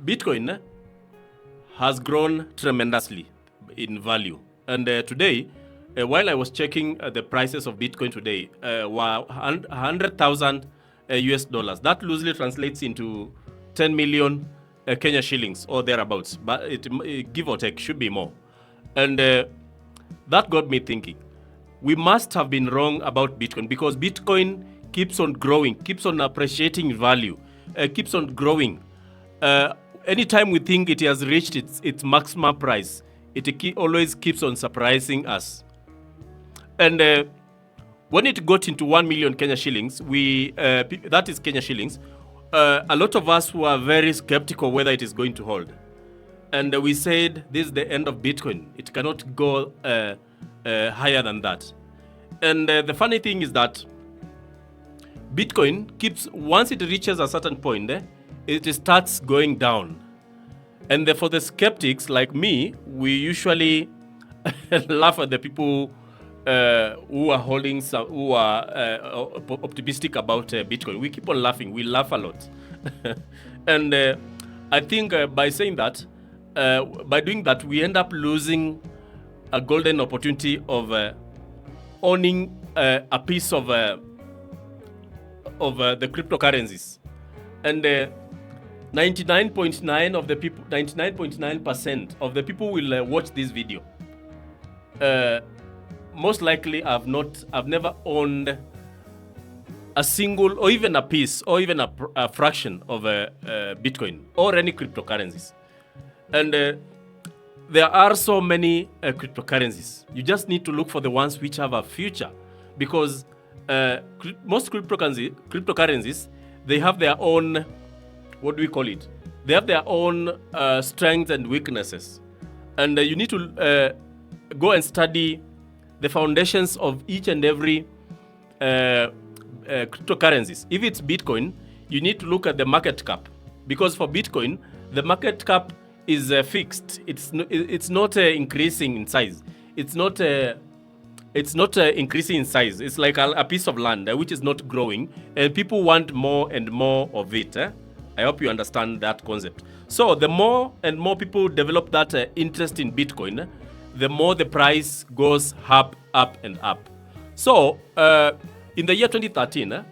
Bitcoin has grown tremendously in value. And today, while I was checking the prices of Bitcoin today, were 100,000 US dollars. That loosely translates into 10 million Kenya shillings or thereabouts. But it give or take, should be more. And that got me thinking. We must have been wrong about Bitcoin because Bitcoin keeps on growing, keeps on appreciating in value, keeps on growing. Anytime we think it has reached its maximum price, it always keeps on surprising us. And when it got into 1 million Kenya shillings, that is Kenya shillings, a lot of us were very skeptical whether it is going to hold. And we said, this is the end of Bitcoin. It cannot go higher than that. And the funny thing is that Bitcoin once it reaches a certain point, it starts going down. And for the skeptics like me, we usually laugh at the people who are who are optimistic about Bitcoin. We keep on laughing. We laugh a lot. And I think by saying that, by doing that, we end up losing a golden opportunity of owning a piece of the cryptocurrencies. And 99.9% of the people will watch this video. Most likely I've never owned a single or even a piece or even a fraction of Bitcoin or any cryptocurrencies. And there are so many cryptocurrencies. You just need to look for the ones which have a future, because most cryptocurrencies, they have their own, what do we call it? They have their own strengths and weaknesses. And you need to go and study the foundations of each and every cryptocurrencies. If it's Bitcoin, you need to look at the market cap, because for Bitcoin, the market cap is fixed. It's not increasing in size. It's not increasing in size. It's like a piece of land which is not growing, and people want more and more of it. I hope you understand that concept. So the more and more people develop that interest in Bitcoin, the more the price goes up, and up. So in the year 2013,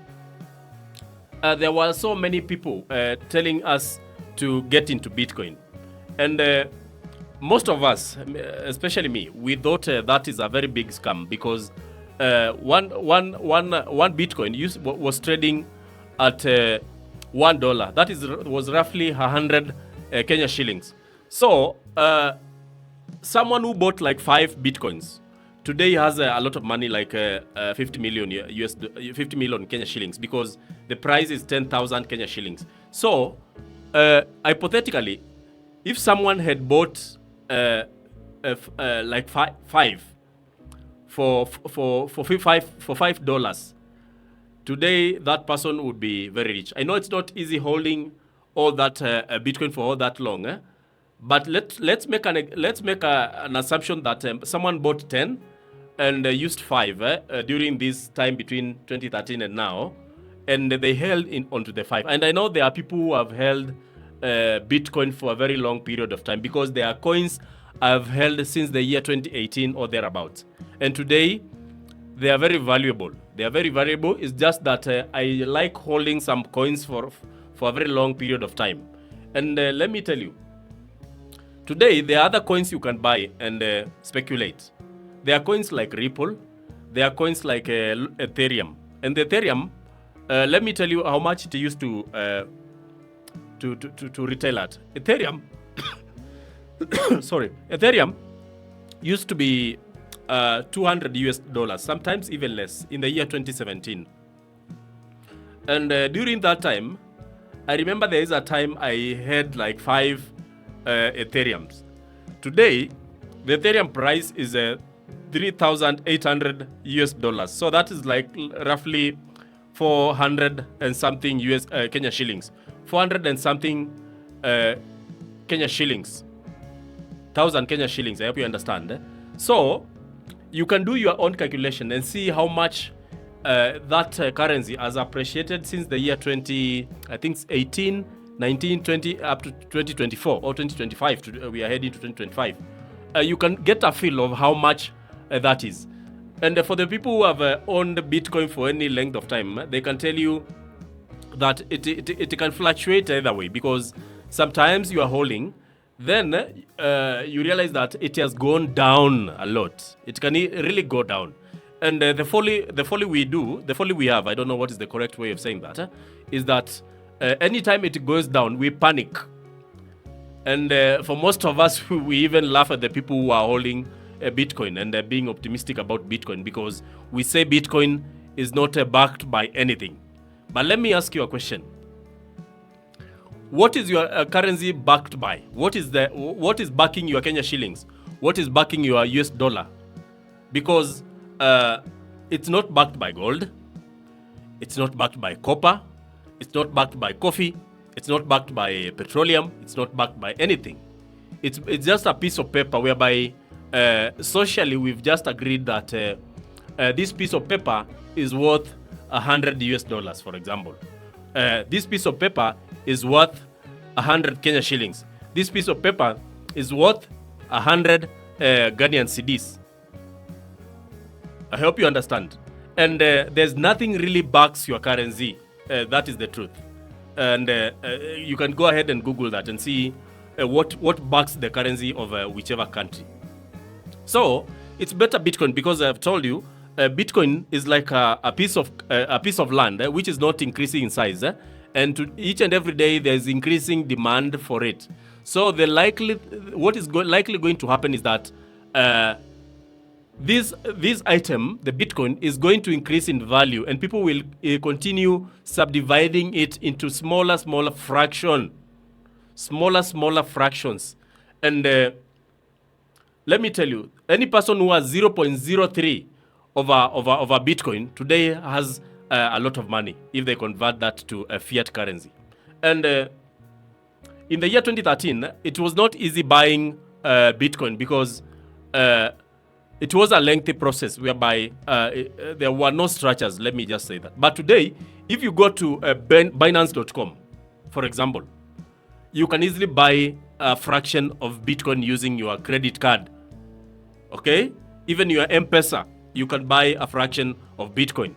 there were so many people telling us to get into Bitcoin. And most of us, especially me, we thought that is a very big scam, because one Bitcoin was trading at $1. That was roughly 100 Kenya shillings. So someone who bought like 5 Bitcoins today has a lot of money, like 50 million Kenya shillings, because the price is 10,000 Kenya shillings. So hypothetically, if someone had bought like 5 for $5, today that person would be very rich. I know it's not easy holding all that Bitcoin for all that long, but let's make an assumption that someone bought 10 and used 5 during this time between 2013 and now, and they held onto the 5. And I know there are people who have held Bitcoin for a very long period of time, because their coins I've held since the year 2018 or thereabouts. And today, they are very valuable. It's just that I like holding some coins for a very long period of time. And let me tell you, today, there are other coins you can buy and speculate. There are coins like Ripple. There are coins like Ethereum. And the Ethereum, let me tell you how much it used to retail at. Ethereum, Ethereum used to be $200 US, sometimes even less, in the year 2017. And during that time, I remember there is a time I had like 5 Ethereums. Today, the Ethereum price is $3,800 US. So that is like roughly 400 and something Kenya shillings. 400 and something Kenya shillings. 1,000 Kenya shillings, I hope you understand. So you can do your own calculation and see how much that currency has appreciated since the year 2018 1920 up to 2024 or 2025. We are heading to 2025. You can get a feel of how much that is. And for the people who have owned Bitcoin for any length of time, they can tell you that it can fluctuate either way, because sometimes you are holding, then you realize that it has gone down a lot. It can really go down. And the folly we have, I don't know what is the correct way of saying that, is that anytime it goes down, we panic. And for most of us, we even laugh at the people who are holding Bitcoin and being optimistic about Bitcoin, because we say Bitcoin is not backed by anything. But let me ask you a question. What is your currency backed by? What is backing your Kenya shillings? What is backing your US dollar? Because it's not backed by gold. It's not backed by copper. It's not backed by coffee. It's not backed by petroleum. It's not backed by anything. It's just a piece of paper whereby socially we've just agreed that this piece of paper is worth $100, for example. This piece of paper is worth 100 Kenya shillings. This piece of paper is worth 100 Ghanaian cedis. I hope you understand. And there's nothing really backs your currency. That is the truth. And you can go ahead and Google that and see what backs the currency of whichever country. So it's better Bitcoin, because I've told you, Bitcoin is like a piece of land which is not increasing in size, and each and every day there's increasing demand for it. So what is likely going to happen is that this item, the Bitcoin, is going to increase in value, and people will continue subdividing it into smaller fractions. And let me tell you, any person who has 0.03 of a Bitcoin today has a lot of money if they convert that to a fiat currency. And in the year 2013, it was not easy buying Bitcoin, because it was a lengthy process whereby there were no structures, let me just say that. But today, if you go to Binance.com, for example, you can easily buy a fraction of Bitcoin using your credit card. Okay? Even your M-Pesa, you can buy a fraction of Bitcoin.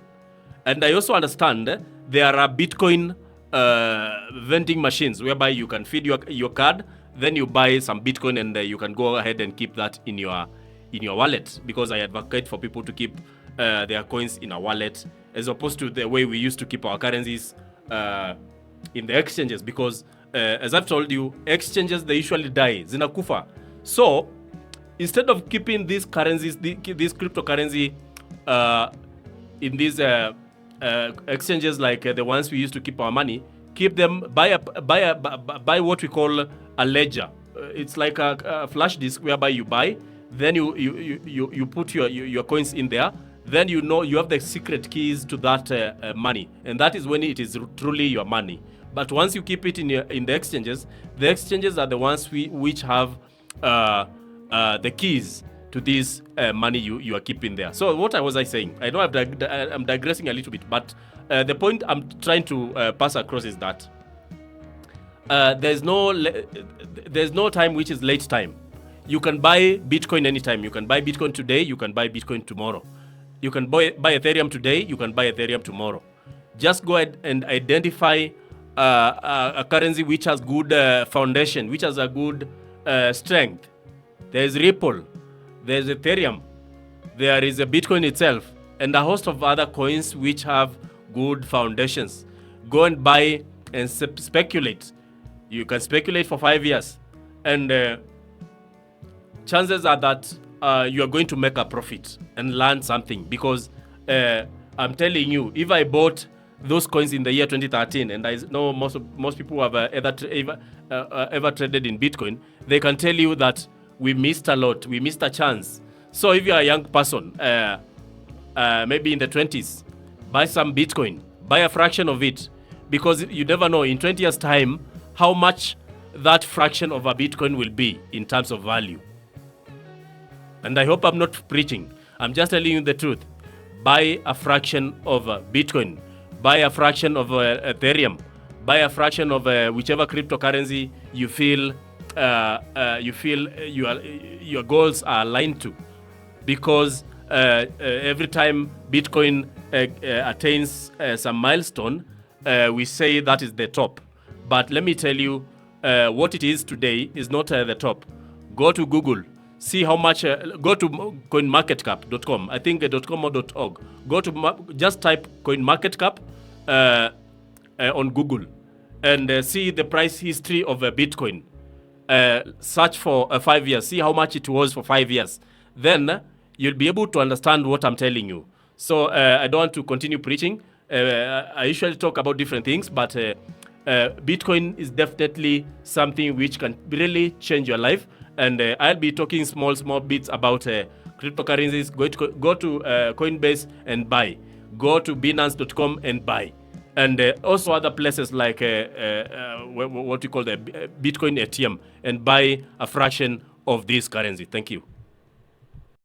And I also understand there are Bitcoin vending machines whereby you can feed your card, then you buy some Bitcoin, and you can go ahead and keep that in your wallet, because I advocate for people to keep their coins in a wallet, as opposed to the way we used to keep our currencies in the exchanges, because as I've told you, exchanges, they usually die, zinakufa. So instead of keeping these currencies, this cryptocurrency in these exchanges like the ones we used to keep our money, keep them, buy what we call a ledger. It's like a flash disk whereby you buy, then you put your coins in there, then you have the secret keys to that money, and that is when it is truly your money. But once you keep it in the exchanges are the ones which have the keys to this money you are keeping there. So what was I saying? I know I'm digressing a little bit, but the point I'm trying to pass across is that there's no time which is late time. You can buy Bitcoin anytime. You can buy Bitcoin today. You can buy Bitcoin tomorrow. You can buy Ethereum today. You can buy Ethereum tomorrow. Just go ahead and identify a currency which has good foundation, which has a good strength. There is Ripple. There is Ethereum. There is a Bitcoin itself, and a host of other coins which have good foundations. Go and buy and speculate. You can speculate for 5 years, and chances are that you are going to make a profit and learn something, because I'm telling you, if I bought those coins in the year 2013, and I know most people who have ever traded in Bitcoin, they can tell you that we missed a lot. We missed a chance. So if you're a young person, maybe in the 20s, buy some Bitcoin. Buy a fraction of it, because you never know in 20 years' time how much that fraction of a Bitcoin will be in terms of value. And I hope I'm not preaching. I'm just telling you the truth. Buy a fraction of Bitcoin. Buy a fraction of Ethereum. buy a fraction of whichever cryptocurrency you feel your goals are aligned to, because every time Bitcoin attains some milestone, we say that is the top. But let me tell you, what it is today is not the top. Go to Google, see how much. Go to coinmarketcap.com. I think .com or .org. Go to just type CoinMarketCap on Google and see the price history of Bitcoin. Search for 5 years. See how much it was for 5 years. Then you'll be able to understand what I'm telling you. So I don't want to continue preaching. I usually talk about different things, but Bitcoin is definitely something which can really change your life. And I'll be talking small bits about cryptocurrencies. Go to Coinbase and buy. Go to Binance.com and buy. And also other places like what you call the Bitcoin ATM, and buy a fraction of this currency. Thank you.